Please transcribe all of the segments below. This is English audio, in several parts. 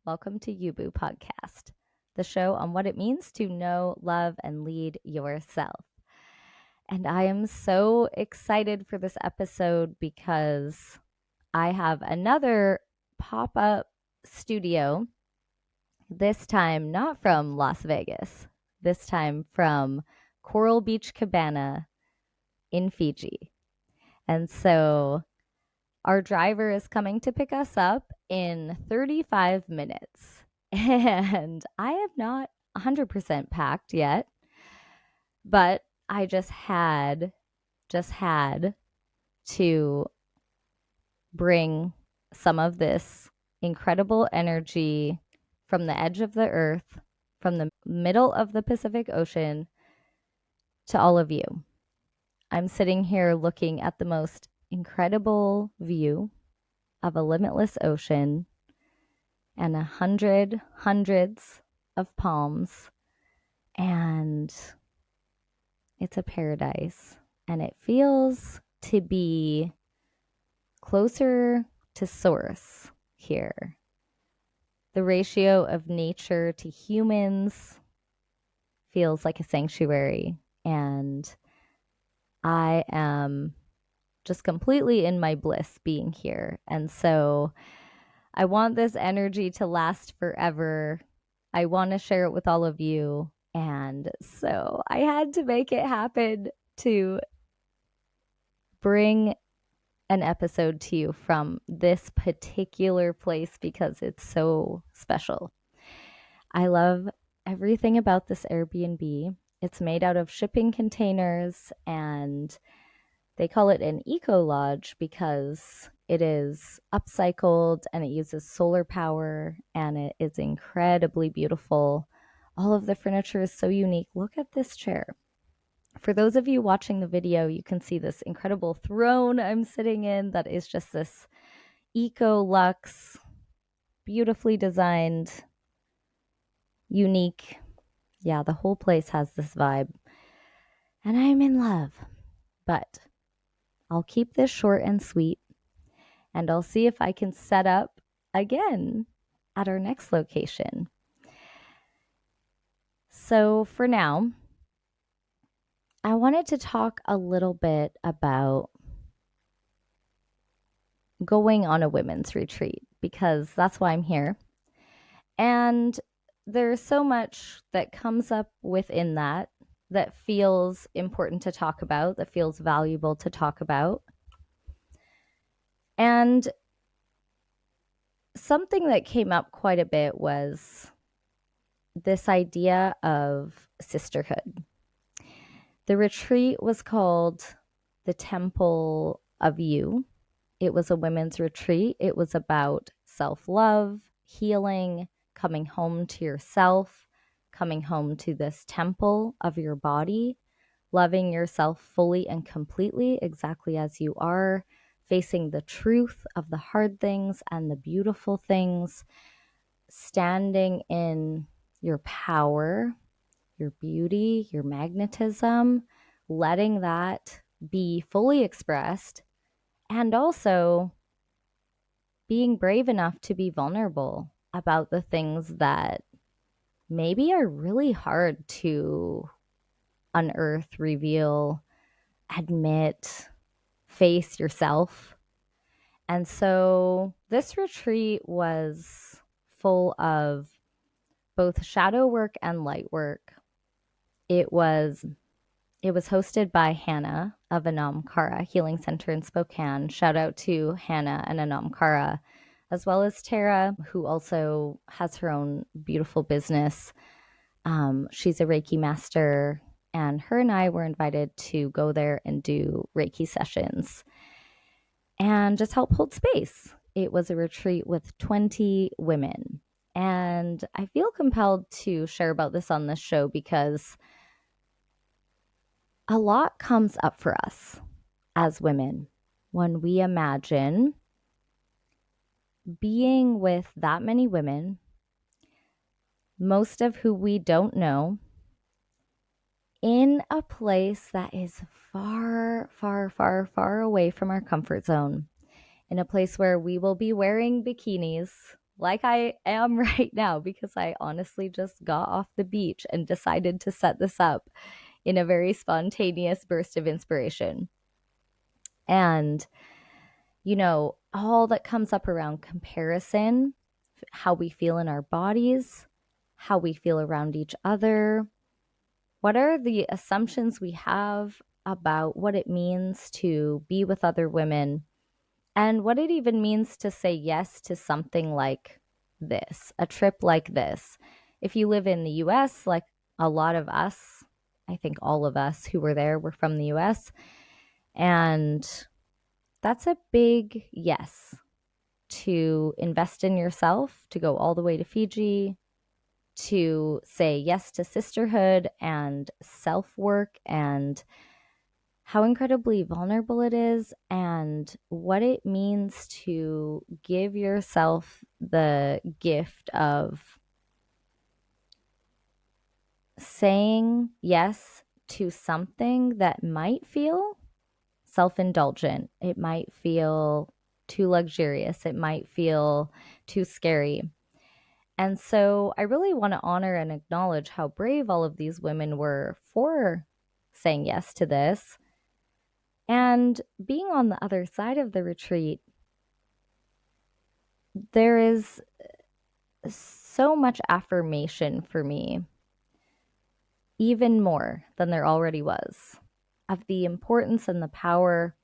Welcome to Yubu Podcast, the show on what it means to know, love, and lead yourself. And I am so excited for this episode because I have another pop up studio, this time not from Las Vegas, this time from Coral Beach Cabana in Fiji. And so our driver is coming to pick us up in 35 minutes. And I am not 100% packed yet, but I just had to bring some of this incredible energy from the edge of the earth, from the middle of the Pacific Ocean, to all of you. I'm sitting here looking at the most incredible view of a limitless ocean and hundreds of palms, and it's a paradise, and it feels to be closer to source here. The ratio of nature to humans feels like a sanctuary, and I am just completely in my bliss being here. And so I want this energy to last forever. I want to share it with all of you. And so I had to make it happen to bring an episode to you from this particular place because it's so special. I love everything about this Airbnb. It's made out of shipping containers, and they call it an eco lodge because it is upcycled and it uses solar power, and it is incredibly beautiful. All of the furniture is so unique. Look at this chair. For those of you watching the video, you can see this incredible throne I'm sitting in that is just this Eco Lux, beautifully designed, unique. Yeah, the whole place has this vibe. And I'm in love. But I'll keep this short and sweet, and I'll see if I can set up again at our next location. So for now, I wanted to talk a little bit about going on a women's retreat because that's why I'm here. And there's so much that comes up within that feels important to talk about, that feels valuable to talk about. And something that came up quite a bit was this idea of sisterhood. The retreat was called the Temple of You. It was a women's retreat. It was about self-love, healing, coming home to yourself, coming home to this temple of your body, loving yourself fully and completely, exactly as you are, facing the truth of the hard things and the beautiful things, standing in your power, your beauty, your magnetism, letting that be fully expressed, and also being brave enough to be vulnerable about the things that maybe are really hard to unearth, reveal, admit, face yourself. And so this retreat was full of both shadow work and light work. It was hosted by Hannah of Anam Cara Healing Center in Spokane. Shout out to Hannah and Anam Cara, as well as Tara, who also has her own beautiful business. She's a Reiki master, and her and I were invited to go there and do Reiki sessions and just help hold space. It was a retreat with 20 women. And I feel compelled to share about this on this show because a lot comes up for us as women when we imagine being with that many women, most of who we don't know, in a place that is far, far, far, far away from our comfort zone, in a place where we will be wearing bikinis, like I am right now, because I honestly just got off the beach and decided to set this up in a very spontaneous burst of inspiration. And, all that comes up around comparison, how we feel in our bodies, how we feel around each other, what are the assumptions we have about what it means to be with other women, and what it even means to say yes to something like this, a trip like this. If you live in the US, like a lot of us, I think all of us who were there were from the US, and that's a big yes to invest in yourself, to go all the way to Fiji, to say yes to sisterhood and self work, and how incredibly vulnerable it is, and what it means to give yourself the gift of saying yes to something that might feel self indulgent. It might feel too luxurious. It might feel too scary. And so I really want to honor and acknowledge how brave all of these women were for saying yes to this. And being on the other side of the retreat, there is so much affirmation for me, even more than there already was, of the importance and the power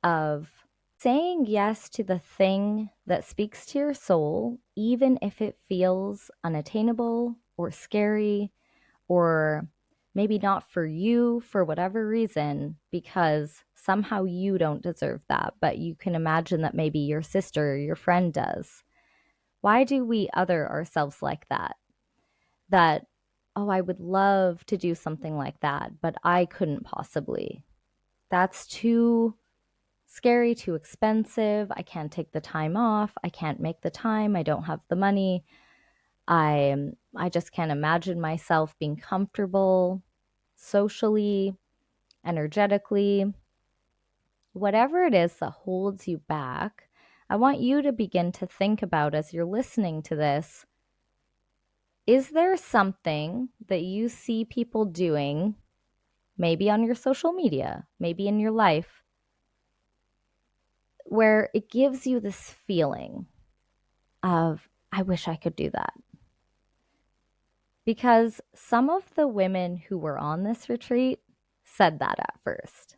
of saying yes to the thing that speaks to your soul, even if it feels unattainable or scary, or maybe not for you for whatever reason, because somehow you don't deserve that, but you can imagine that maybe your sister or your friend does. Why do we other ourselves like that? That, oh, I would love to do something like that, but I couldn't possibly. That's too scary, too expensive. I can't take the time off. I can't make the time. I don't have the money. I just can't imagine myself being comfortable socially, energetically. Whatever it is that holds you back, I want you to begin to think about as you're listening to this. Is there something that you see people doing, maybe on your social media, maybe in your life, where it gives you this feeling of, I wish I could do that? Because some of the women who were on this retreat said that at first.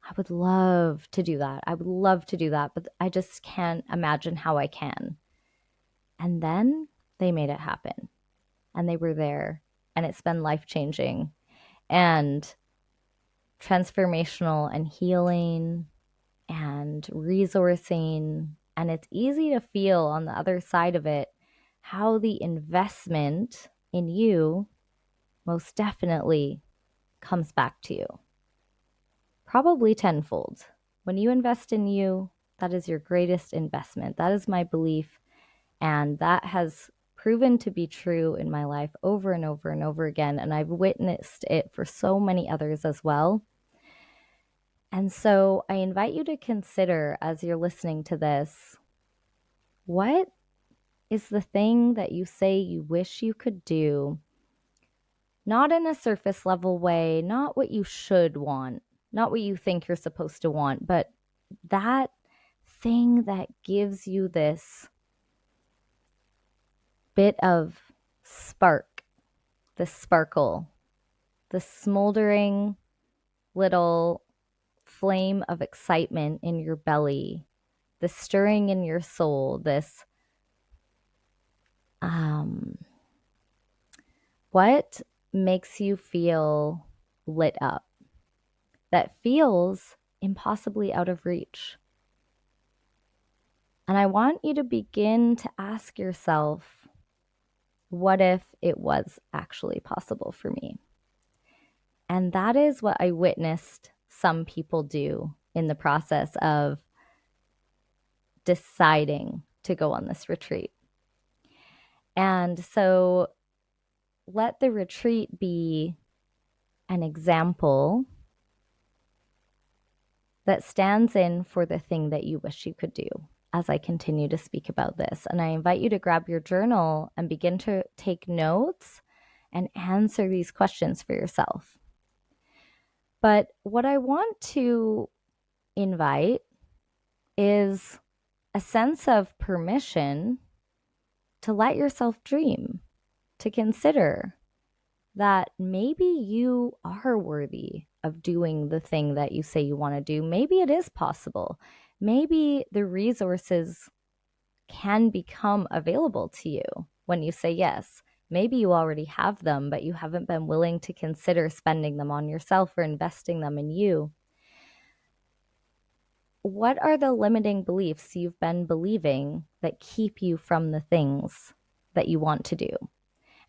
I would love to do that. I would love to do that, but I just can't imagine how I can. And then they made it happen, and they were there, and it's been life changing and transformational and healing and resourcing. And it's easy to feel on the other side of it how the investment in you most definitely comes back to you. Probably tenfold. When you invest in you, that is your greatest investment. That is my belief. And that has proven to be true in my life over and over and over again. And I've witnessed it for so many others as well. And so I invite you to consider, as you're listening to this, what is the thing that you say you wish you could do? Not in a surface level way, not what you should want, not what you think you're supposed to want, but that thing that gives you this bit of spark, the sparkle, the smoldering little flame of excitement in your belly, the stirring in your soul, this what makes you feel lit up, that feels impossibly out of reach. And I want you to begin to ask yourself, what if it was actually possible for me? And that is what I witnessed some people do in the process of deciding to go on this retreat. And so let the retreat be an example that stands in for the thing that you wish you could do. as I continue to speak about this. And I invite you to grab your journal and begin to take notes and answer these questions for yourself. But what I want to invite is a sense of permission to let yourself dream, to consider that maybe you are worthy of doing the thing that you say you want to do. Maybe it is possible. Maybe the resources can become available to you when you say yes. Maybe you already have them, but you haven't been willing to consider spending them on yourself or investing them in you. What are the limiting beliefs you've been believing that keep you from the things that you want to do?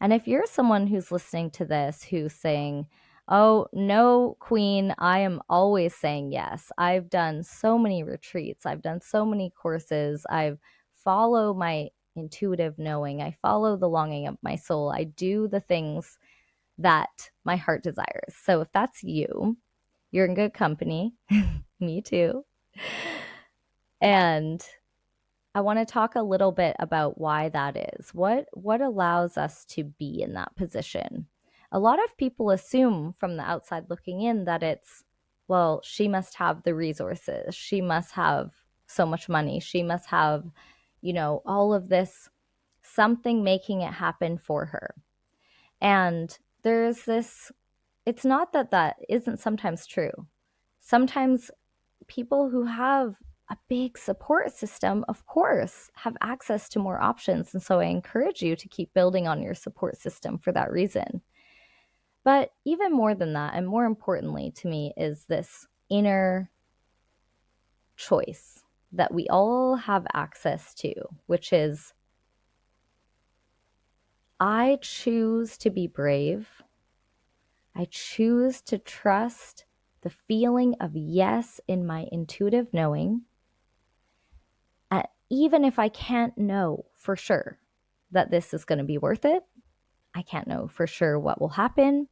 And if you're someone who's listening to this who's saying, oh, no, Queen, I am always saying yes. I've done so many retreats. I've done so many courses. I've followed my intuitive knowing. I follow the longing of my soul. I do the things that my heart desires. So if that's you, you're in good company. Me too. And I want to talk a little bit about why that is. What allows us to be in that position? A lot of people assume from the outside looking in that it's, well, she must have the resources. She must have so much money. She must have, all of this, something making it happen for her. And there's this, it's not that that isn't sometimes true. Sometimes people who have a big support system, of course, have access to more options. And so I encourage you to keep building on your support system for that reason. But even more than that, and more importantly to me, is this inner choice that we all have access to, which is I choose to be brave. I choose to trust the feeling of yes in my intuitive knowing. Even if I can't know for sure that this is going to be worth it, I can't know for sure what will happen.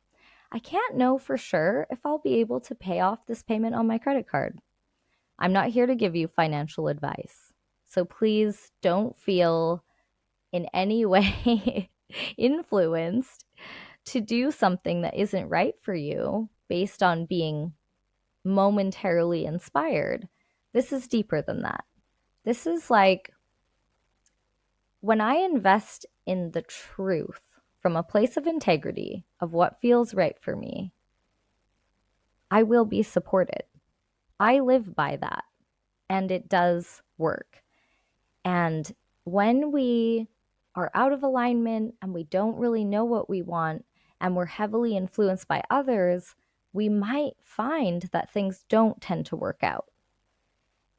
I can't know for sure if I'll be able to pay off this payment on my credit card. I'm not here to give you financial advice. So please don't feel in any way influenced to do something that isn't right for you based on being momentarily inspired. This is deeper than that. This is like when I invest in the truth from a place of integrity of what feels right for me, I will be supported. I live by that, and it does work. And when we are out of alignment and we don't really know what we want and we're heavily influenced by others, we might find that things don't tend to work out.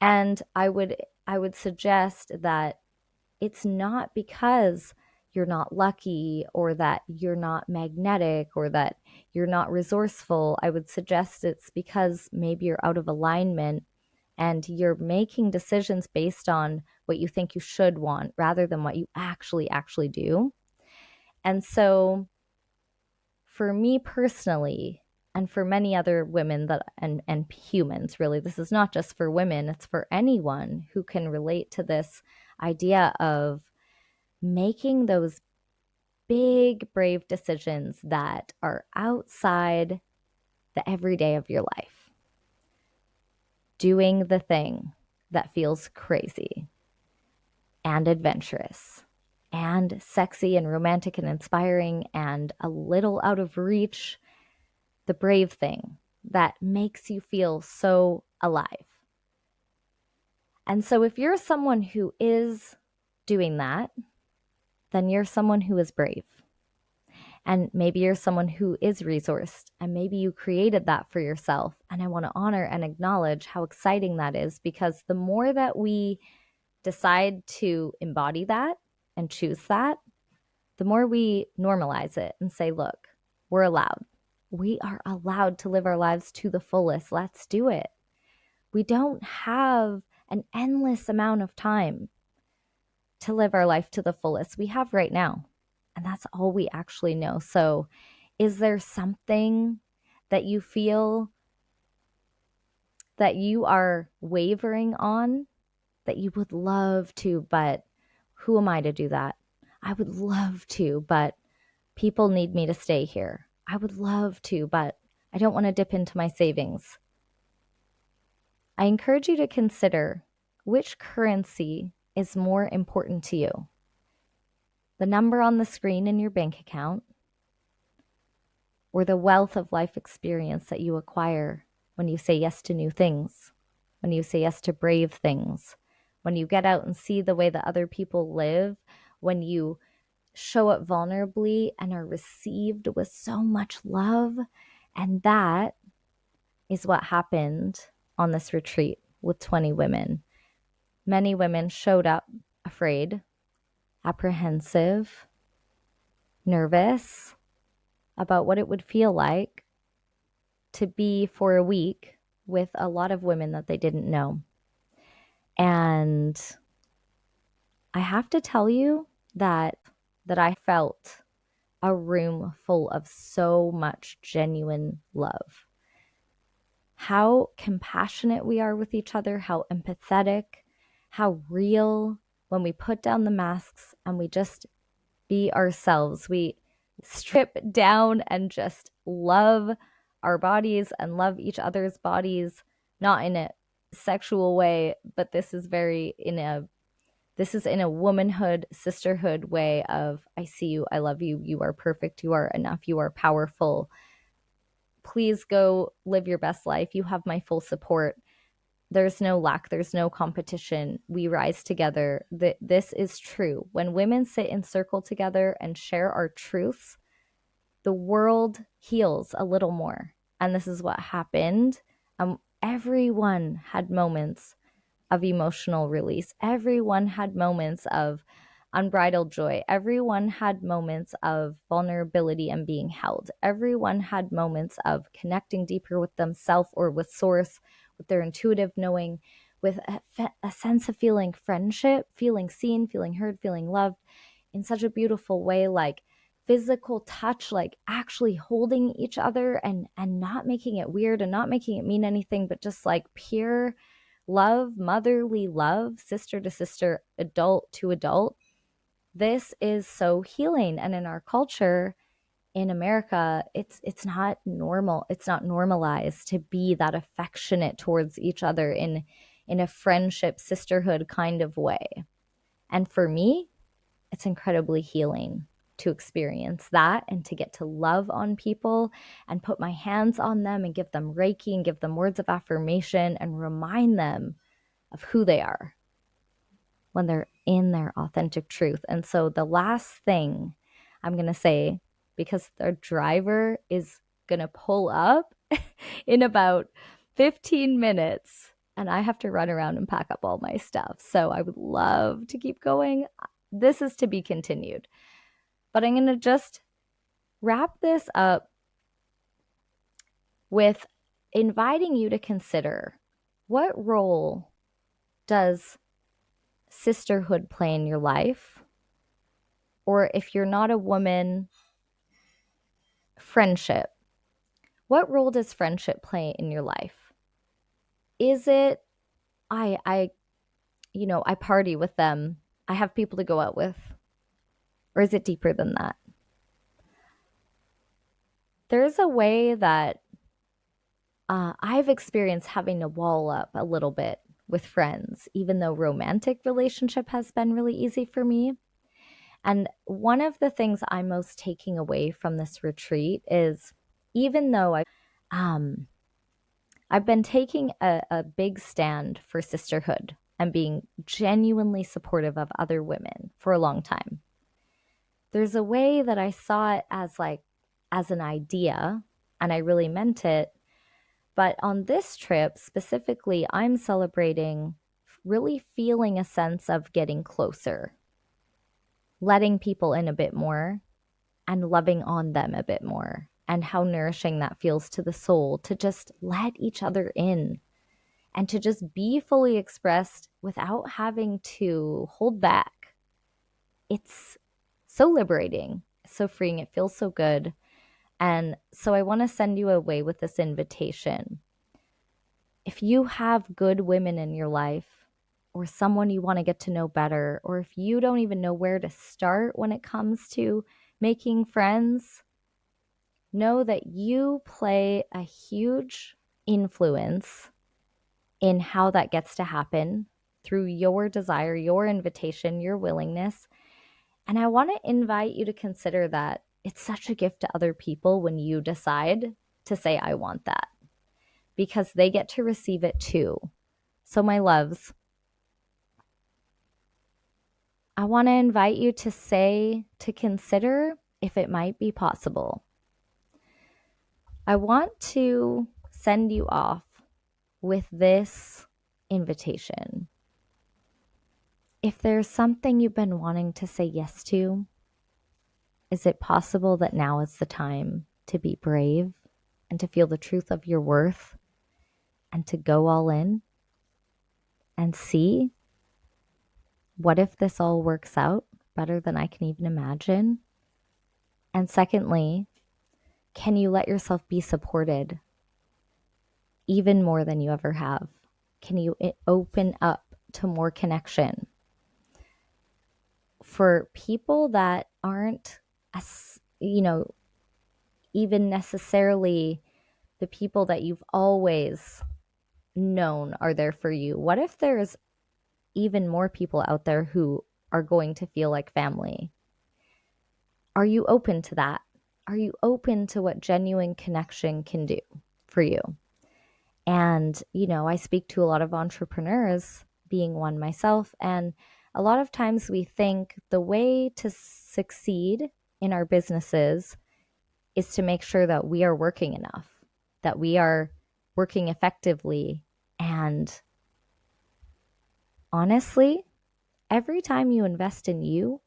And I would suggest that it's not because you're not lucky or that you're not magnetic or that you're not resourceful. I would suggest it's because maybe you're out of alignment and you're making decisions based on what you think you should want rather than what you actually do. And so for me personally, and for many other women that and humans, really, this is not just for women, it's for anyone who can relate to this idea of making those big, brave decisions that are outside the everyday of your life. Doing the thing that feels crazy and adventurous and sexy and romantic and inspiring and a little out of reach. The brave thing that makes you feel so alive. And so if you're someone who is doing that, then you're someone who is brave. And maybe you're someone who is resourced, and maybe you created that for yourself. And I want to honor and acknowledge how exciting that is, because the more that we decide to embody that and choose that, the more we normalize it and say, look, we're allowed. We are allowed to live our lives to the fullest. Let's do it. We don't have an endless amount of time to live our life to the fullest. We have right now, and that's all we actually know. So is there something that you feel that you are wavering on that you would love to, but who am I to do that? I would love to, but people need me to stay here. I would love to, but I don't want to dip into my savings. I encourage you to consider which currency is more important to you. The number on the screen in your bank account, or the wealth of life experience that you acquire when you say yes to new things, when you say yes to brave things, when you get out and see the way that other people live, when you show up vulnerably and are received with so much love. And that is what happened on this retreat with 20 women. Many women showed up afraid, apprehensive, nervous about what it would feel like to be for a week with a lot of women that they didn't know. And I have to tell you that I felt a room full of so much genuine love. How compassionate we are with each other, how empathetic, how real when we put down the masks and we just be ourselves. We strip down and just love our bodies and love each other's bodies, not in a sexual way, but this is in a womanhood, sisterhood way of I see you, I love you, you are perfect, you are enough, you are powerful. Please go live your best life. You have my full support. There's no lack, there's no competition. We rise together. This is true. When women sit in circle together and share our truths, the world heals a little more. And this is what happened. Everyone had moments of emotional release. Everyone had moments of unbridled joy. Everyone had moments of vulnerability and being held. Everyone had moments of connecting deeper with themselves or with source, with their intuitive knowing, with a sense of feeling friendship, feeling seen, feeling heard, feeling loved in such a beautiful way, like physical touch, like actually holding each other and not making it weird and not making it mean anything, but just like pure love, motherly love, sister to sister, adult to adult. This is so healing. And in our culture, in America, it's not normal. It's not normalized to be that affectionate towards each other in a friendship, sisterhood kind of way. And for me, it's incredibly healing to experience that and to get to love on people and put my hands on them and give them Reiki and give them words of affirmation and remind them of who they are when they're in their authentic truth. And so the last thing I'm going to say, because the driver is going to pull up in about 15 minutes and I have to run around and pack up all my stuff. So I would love to keep going. This is to be continued. But I'm going to just wrap this up with inviting you to consider, what role does sisterhood play in your life? Or if you're not a woman, friendship. What role does friendship play in your life? Is it I party with them, I have people to go out with? Or is it deeper than that? There's a way that I've experienced having to wall up a little bit with friends, even though romantic relationship has been really easy for me. And one of the things I'm most taking away from this retreat is, even though I've been taking a big stand for sisterhood and being genuinely supportive of other women for a long time, there's a way that I saw it as an idea, and I really meant it. But on this trip specifically, I'm celebrating really feeling a sense of getting closer, letting people in a bit more, and loving on them a bit more, and how nourishing that feels to the soul to just let each other in and to just be fully expressed without having to hold back. It's so liberating, so freeing. It feels so good. And so I want to send you away with this invitation. If you have good women in your life, or someone you want to get to know better, or if you don't even know where to start when it comes to making friends, know that you play a huge influence in how that gets to happen through your desire, your invitation, your willingness. And I want to invite you to consider that it's such a gift to other people when you decide to say, I want that, because they get to receive it too. So, my loves, I want to invite you to consider if it might be possible. I want to send you off with this invitation. If there's something you've been wanting to say yes to, is it possible that now is the time to be brave and to feel the truth of your worth and to go all in and see what if this all works out better than I can even imagine? And secondly, can you let yourself be supported even more than you ever have? Can you open up to more connection? For people that aren't, even necessarily the people that you've always known are there for you, what if there's even more people out there who are going to feel like family? Are you open to that? Are you open to what genuine connection can do for you? And, I speak to a lot of entrepreneurs, being one myself, and a lot of times we think the way to succeed in our businesses is to make sure that we are working enough, that we are working effectively. And honestly, every time you invest in you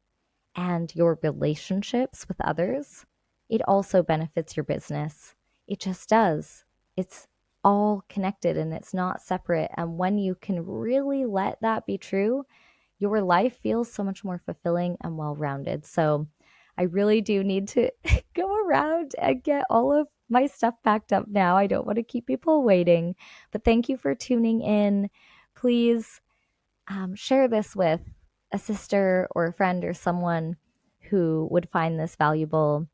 and your relationships with others, it also benefits your business. It just does. It's all connected and it's not separate. And when you can really let that be true, your life feels so much more fulfilling and well-rounded. So I really do need to go around and get all of my stuff packed up now. I don't want to keep people waiting, but thank you for tuning in. Please share this with a sister or a friend or someone who would find this valuable.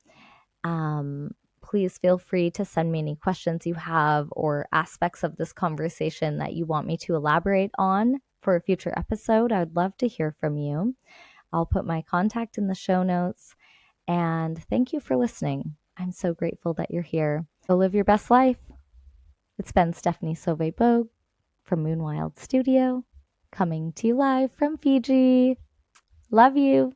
Please feel free to send me any questions you have or aspects of this conversation that you want me to elaborate on for a future episode. I would love to hear from you. I'll put my contact in the show notes. And thank you for listening. I'm so grateful that you're here. Go live your best life. It's been Stephanie Sauvé-Bogue from Moonwild Studio, coming to you live from Fiji. Love you.